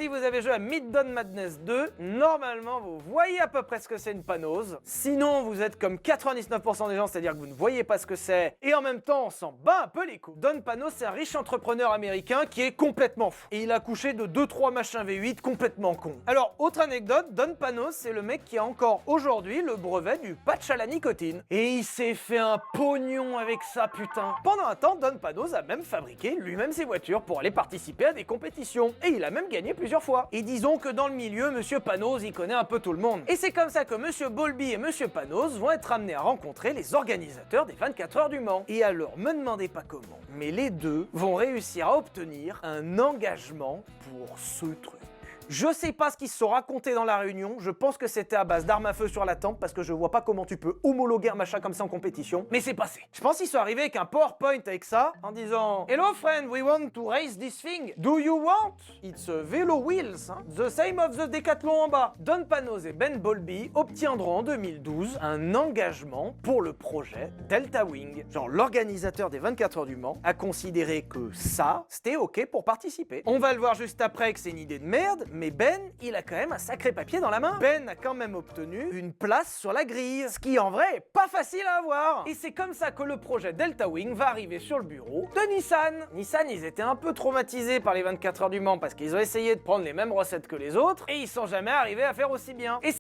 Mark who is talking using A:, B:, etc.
A: si vous avez joué à Midnight Madness 2, normalement vous voyez à peu près ce que c'est une panose. Sinon, vous êtes comme 99% des gens, c'est-à-dire que vous ne voyez pas ce que c'est, et en même temps, on s'en bat un peu les couilles. Don Panos, c'est un riche entrepreneur américain qui est complètement fou. Et il a couché de 2-3 machins V8 complètement cons. Alors, autre anecdote, Don Panos, c'est le mec qui a encore aujourd'hui le brevet du patch à la nicotine. Et il s'est fait un pognon avec ça, putain. Pendant un temps, Don Panos a même fabriqué lui-même ses voitures pour aller participer à des compétitions. Et il a même gagné plusieurs fois. Et disons que dans le milieu, Monsieur Panos, il connaît un peu tout le monde. Et c'est comme ça que Monsieur Bowlby et Monsieur Panos vont être amenés à rencontrer les organisateurs des 24 heures du Mans. Et alors, me demandez pas comment, mais les deux vont réussir à obtenir un engagement pour ce truc. Je sais pas ce qu'ils se sont racontés dans la réunion, je pense que c'était à base d'armes à feu sur la tempe parce que je vois pas comment tu peux homologuer un machin comme ça en compétition, mais c'est passé. Je pense qu'ils sont arrivés avec un PowerPoint avec ça, en disant "Hello friend, we want to race this thing. Do you want? It's a vélo wheels, hein? The same of the Decathlon en bas." Don Panos et Ben Bowlby obtiendront en 2012 un engagement pour le projet Delta Wing. Genre l'organisateur des 24 heures du Mans a considéré que ça, c'était ok pour participer. On va le voir juste après que c'est une idée de merde, mais Ben, il a quand même un sacré papier dans la main. Ben a quand même obtenu une place sur la grille, ce qui en vrai est pas facile à avoir. Et c'est comme ça que le projet Delta Wing va arriver sur le bureau de Nissan. Nissan, ils étaient un peu traumatisés par les 24 heures du Mans parce qu'ils ont essayé de prendre les mêmes recettes que les autres et ils sont jamais arrivés à faire aussi bien. Et